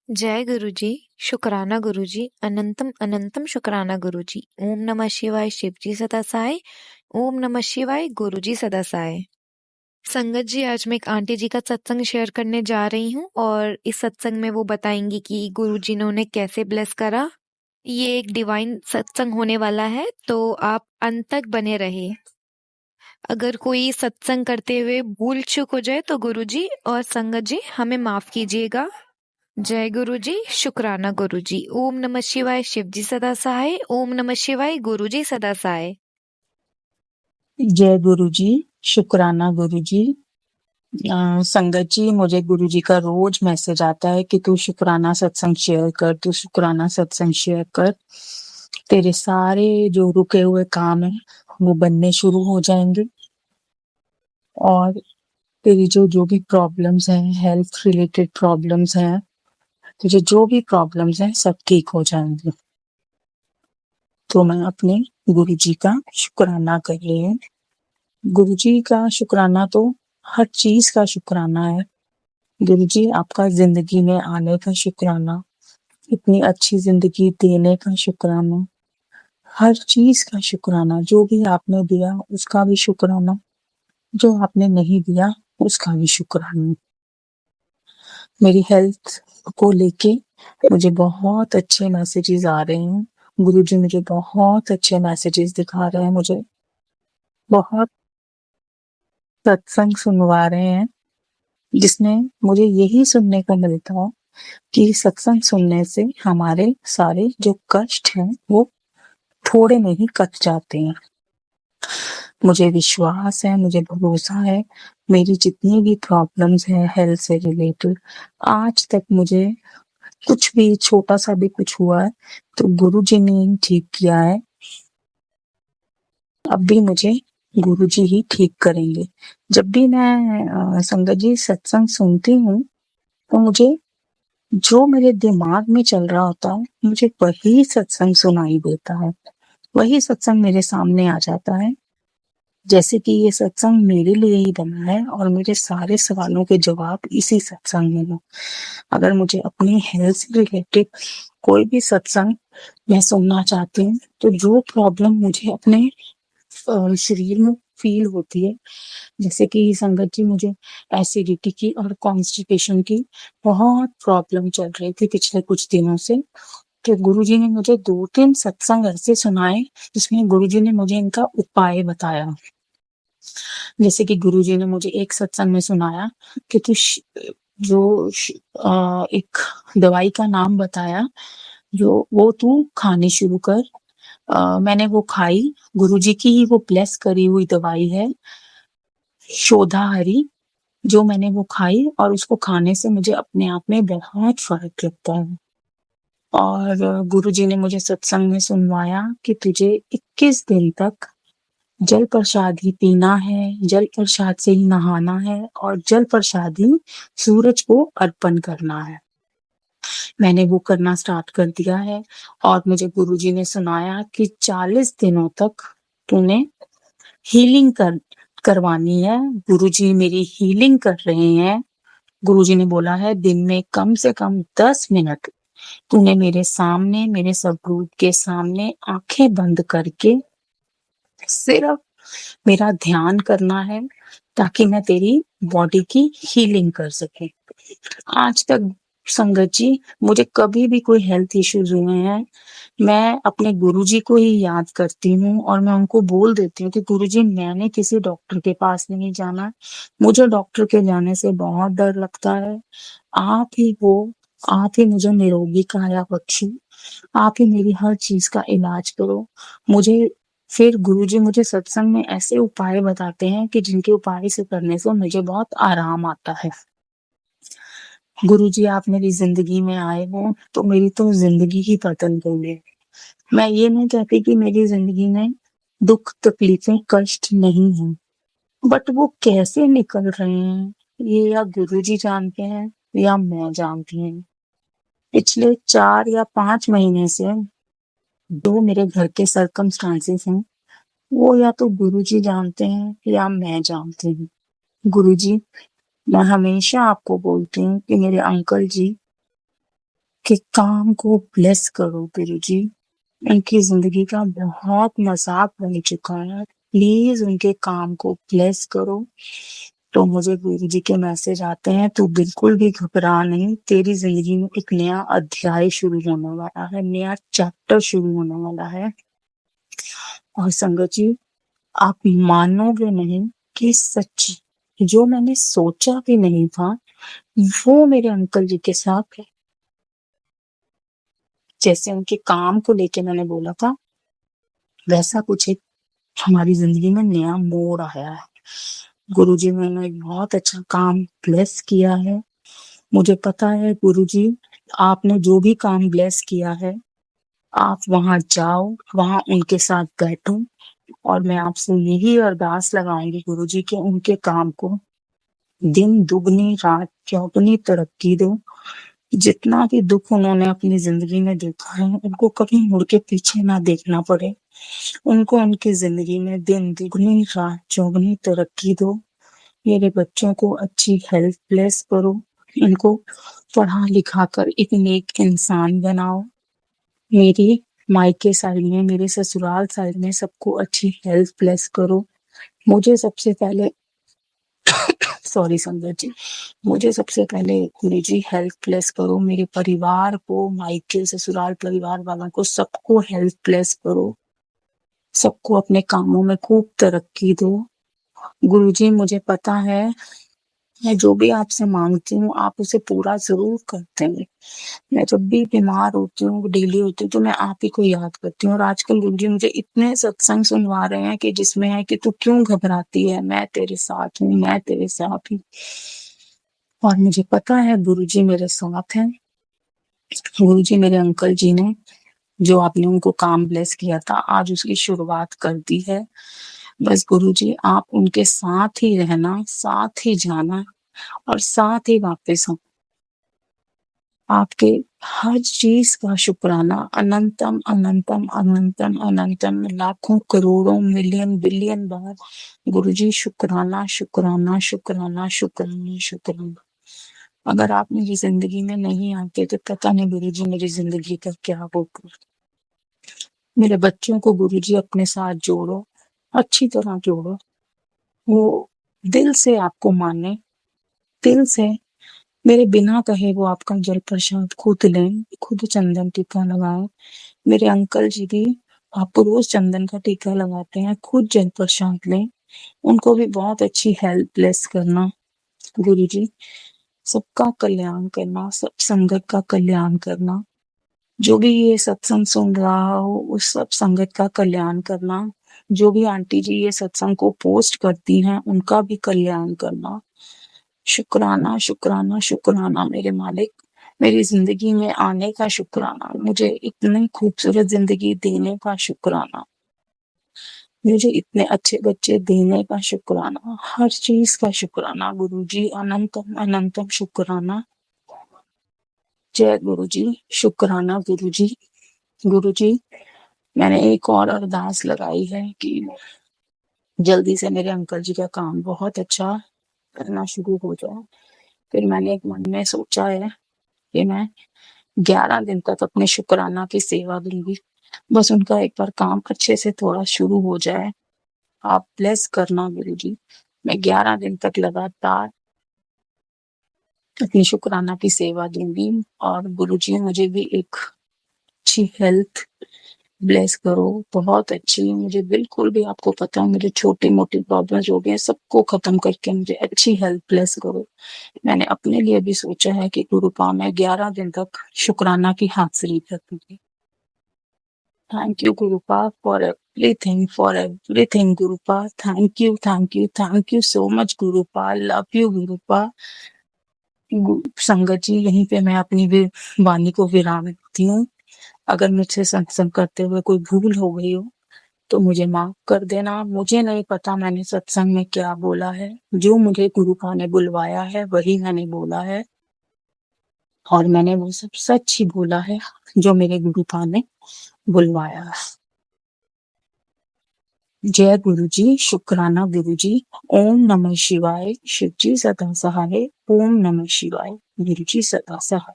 जय गुरुजी, शुक्राना गुरुजी, अनंतम अनंतम शुक्राना गुरुजी। ओम नमः शिवाय शिवजी सदा साय। ओम नमः शिवाय गुरुजी सदा साय। संगत जी, आज मैं एक आंटी जी का सत्संग शेयर करने जा रही हूँ और इस सत्संग में वो बताएंगी कि गुरुजी ने उन्हें कैसे ब्लेस करा। ये एक डिवाइन सत्संग होने वाला है, तो आप अंत तक बने रहे। अगर कोई सत्संग करते हुए भूल चूक हो जाए तो गुरुजी और संगत जी हमें माफ कीजिएगा। जय गुरुजी, शुक्राना गुरुजी। ओम नमः शिवाय शिवजी सदा सहाय। ओम नमः शिवाय गुरुजी सदा सहाय। जय गुरु जी, शुक्राना गुरु जी। संगत जी, मुझे गुरु जी का रोज मैसेज आता है कि तू शुक्राना सत्संग शेयर कर, तू शुक्राना सत्संग शेयर कर। तेरे सारे जो रुके हुए काम है वो बनने शुरू हो जाएंगे और तेरी जो जो भी प्रॉब्लम्स हैं, हेल्थ रिलेटेड प्रॉब्लम्स हैं, तुझे जो भी प्रॉब्लम्स हैं सब ठीक हो जाएंगे। तो मैं अपने गुरु जी का शुक्राना कर रही हूँ। गुरु जी का शुक्राना तो हर चीज का शुक्राना है। गुरुजी, आपका जिंदगी में आने का शुक्राना, इतनी अच्छी जिंदगी देने का शुक्राना, हर चीज का शुक्राना। जो भी आपने दिया उसका भी शुक्राना, जो आपने नहीं दिया उसका भी शुक्राना। मेरी हेल्थ को लेके मुझे बहुत अच्छे मैसेजेस आ रहे हैं। गुरुजी मुझे बहुत अच्छे मैसेजेस दिखा रहे हैं, मुझे बहुत सत्संग सुनवा रहे हैं, जिसमें मुझे यही सुनने को मिलता है कि सत्संग सुनने से हमारे सारे जो कष्ट हैं वो थोड़े में ही कट जाते हैं। मुझे विश्वास है, मुझे भरोसा है, मेरी जितनी भी प्रॉब्लम्स हैं हेल्थ से रिलेटेड, आज तक मुझे कुछ भी छोटा सा भी कुछ हुआ है तो गुरुजी ने ही ठीक किया है। अब भी मुझे गुरुजी ही ठीक करेंगे। जब भी मैं संगत जी सत्संग सुनती हूँ तो मुझे जो मेरे दिमाग में चल रहा होता है मुझे वही सत्संग सुनाई देता है, वही सत्संग मेरे सामने आ जाता है, जैसे कि ये सत्संग मेरे लिए ही बना है और मेरे सारे सवालों के जवाब इसी सत्संग में हैं। अगर मुझे अपनी हेल्थ से रिलेटेड कोई भी सत्संग मैं सुनना चाहती हूँ तो जो प्रॉब्लम मुझे अपने शरीर में फील होती है, जैसे कि संगत जी मुझे एसिडिटी की और कॉन्स्टिपेशन की बहुत प्रॉब्लम चल रही थी पिछले कुछ दिनों से। तो गुरुजी ने मुझे 2-3 सत्संग ऐसे सुनाए जिसमें गुरुजी ने मुझे इनका उपाय बताया। जैसे कि गुरुजी ने मुझे एक सत्संग में सुनाया कि एक दवाई का नाम बताया, जो वो तू खानी शुरू कर। मैंने वो खाई, गुरुजी की ही वो ब्लेस करी हुई दवाई है, शोधाहरी, जो मैंने वो खाई और उसको खाने से मुझे अपने आप में बहुत फर्क लगता है। और गुरुजी ने मुझे सत्संग में सुनवाया कि तुझे 21 दिन तक जल प्रसाद ही पीना है, जल प्रसाद से ही नहाना है और जल प्रसाद ही सूरज को अर्पण करना है। मैंने वो करना स्टार्ट कर दिया है और मुझे गुरुजी ने सुनाया कि 40 दिनों तक तूने हीलिंग करवानी है। गुरुजी मेरी हीलिंग कर रहे हैं। गुरुजी ने बोला है दिन में कम से कम 10 मिनट तूने मेरे सामने, मेरे स्वरूप के सामने आंखें बंद करके सिर्फ मेरा ध्यान करना है, ताकि मैं तेरी बॉडी की हीलिंग कर सके। आज तक संगत जी मुझे कभी भी कोई हेल्थ इश्यूज हुए हैं, मैं अपने गुरुजी को ही याद करती हूँ और मैं उनको बोल देती हूँ कि गुरुजी मैंने किसी डॉक्टर के पास नहीं जाना, मुझे डॉक्टर के जाने से बहुत डर लगता है। आप ही हो, आप ही मुझे निरोगी काया बख्शो, आप ही मेरी हर चीज का इलाज करो। मुझे फिर गुरुजी मुझे सत्संग में ऐसे उपाय बताते हैं कि जिनके उपाय से करने से मुझे बहुत आराम आता है। गुरुजी आप मेरी जिंदगी में आए हो तो मेरी तो जिंदगी ही बदल गई है। मैं ये नहीं कहती कि मेरी जिंदगी में दुख तकलीफें कष्ट नहीं है, बट वो कैसे निकल रहे हैं ये या गुरुजी जानते हैं या मैं जानती हूँ। पिछले 4 या 5 महीने से जो मेरे घर के सर्कमस्टांसेस हैं वो या तो गुरुजी जानते हैं या मैं जानती हूँ। गुरुजी, मैं हमेशा आपको बोलती हूँ कि मेरे अंकल जी के काम को ब्लेस करो गुरुजी। उनकी जिंदगी का बहुत मजाक बन चुका है, प्लीज उनके काम को ब्लेस करो। तो मुझे गुरुजी के मैसेज आते हैं, तू बिल्कुल भी घबरा नहीं, तेरी जिंदगी में एक नया अध्याय शुरू होने वाला है, नया चैप्टर शुरू होने वाला है। और संगत जी, आप मानोगे नहीं कि सच जो मैंने सोचा भी नहीं था वो मेरे अंकल जी के साथ है। जैसे उनके काम को लेके मैंने बोला था, वैसा कुछ एक हमारी जिंदगी में नया मोड़ आया है। गुरुजी ने एक बहुत अच्छा काम ब्लेस किया है। मुझे पता है गुरुजी, आपने जो भी काम ब्लेस किया है, आप वहां जाओ, वहां उनके साथ बैठो, और मैं आपसे यही अरदास लगाऊंगी गुरुजी के उनके काम को दिन दुगनी रात चौगुनी तरक्की दो। जितना भी दुख उन्होंने अपनी जिंदगी में देखा है, उनको कभी मुड़ के पीछे ना देखना पड़े। उनको उनकी जिंदगी में दिन दुगनी रात चौगुनी तरक्की दो। मेरे बच्चों को अच्छी हेल्थ ब्लेस करो, इनको पढ़ा लिखा कर एक नेक इंसान बनाओ। मेरी मायके साइड में, मेरे ससुराल साइड में सबको अच्छी हेल्थ ब्लेस करो। मुझे सबसे पहले सॉरी संगत जी, मुझे सबसे पहले गुरु जी हेल्थ ब्लेस करो, मेरे परिवार को, मायके ससुराल परिवार वालों को सबको हेल्थ ब्लेस करो, सबको अपने कामों में खूब तरक्की दो। गुरुजी मुझे पता है, मैं जो भी आपसे मांगती हूँ आप उसे पूरा जरूर करते हैं। मैं जब भी बीमार होती हूँ, डेली होती हूँ, तो मैं आप ही को याद करती हूँ। और आजकल गुरुजी मुझे इतने सत्संग सुनवा रहे हैं कि जिसमें है कि तू क्यों घबराती है, मैं तेरे साथ हूँ, मैं तेरे साथ हूँ। और मुझे पता है गुरुजी मेरे साथ हैं। गुरुजी मेरे अंकल जी ने जो आपने उनको काम ब्लेस किया था, आज उसकी शुरुआत कर दी है। बस गुरुजी आप उनके साथ ही रहना, साथ ही जाना, और साथ ही वापस आना। आपके हर चीज का शुक्राना अनंतम अनंतम अनंतम अनंतम लाखों करोड़ों मिलियन बिलियन बार गुरुजी शुक्राना शुक्राना शुक्राना शुक्राना शुक्राना। अगर आप मेरी जिंदगी में नहीं आते तो पता नहीं गुरुजी मेरी जिंदगी का क्या होगा। मेरे बच्चों को गुरुजी अपने साथ जोड़ो, अच्छी तरह जोड़ो। वो दिल से आपको माने, दिल से, मेरे बिना कहे वो आपका जल प्रसाद खुद लें, खुद चंदन टीका लगाएं। मेरे अंकल जी भी आपको रोज चंदन का टीका लगाते हैं, खुद जल प्रसाद लें। उनको भी बहुत अच्छी हेल्थ ब्लेस करना गुरु जी। सबका कल्याण करना, सब संगत का कल्याण करना। जो भी ये सत्संग सुन रहा हो उस सब संगत का कल्याण करना। जो भी आंटी जी ये सत्संग को पोस्ट करती हैं उनका भी कल्याण करना। शुक्राना शुक्राना शुक्राना मेरे मालिक, मेरी जिंदगी में आने का शुक्राना, मुझे इतनी खूबसूरत जिंदगी देने का शुक्राना, मुझे इतने अच्छे बच्चे देने का शुक्राना, हर चीज का शुक्राना गुरुजी, अनंतम अनंतम शुक्राना। जय गुरुजी, शुक्राना गुरुजी। गुरुजी मैंने एक और अरदास लगाई है कि जल्दी से मेरे अंकल जी का काम बहुत अच्छा करना शुरू हो जाए। फिर मैंने एक मन में सोचा है कि मैं 11 दिन तक अपने शुक्राना की सेवा दूंगी। बस उनका एक बार काम अच्छे से थोड़ा शुरू हो जाए, आप ब्लेस करना गुरु जी। मैं 11 दिन तक लगातार अपनी शुक्राना की सेवा दूंगी। और गुरु जी मुझे भी एक अच्छी हेल्थ ब्लेस करो, बहुत अच्छी। मुझे बिल्कुल भी, आपको पता है मुझे छोटी मोटी प्रॉब्लम्स जो भी है सबको खत्म करके मुझे अच्छी हेल्थ ब्लेस करो। मैंने अपने लिए भी सोचा है कि गुरुपा मैं 11 दिन तक शुक्राना की हाजिरी रखूंगी। थैंक यू गुरुपा फॉर एवरीथिंग गुरुपा। Thank you thank you thank you so much गुरुपा, लव यू गुरुपा। संगत जी यहीं पे मैं अपनी वाणी को विराम देती हूँ। अगर मुझसे सत्संग करते हुए कोई भूल हो गई हो तो मुझे माफ कर देना। मुझे नहीं पता मैंने सत्संग में क्या बोला है, जो मुझे गुरुपा ने बुलवाया है वही मैंने बोला है, और मैंने वो सब सच ही बोला है जो मेरे गुरुपा ने बुलवाया है। जय गुरु जी, शुक्राना गुरु जी। ओम नमः शिवाय। शिव जी सदा सहाय। ओम नमः शिवाय। गुरु जी सदा सहाय।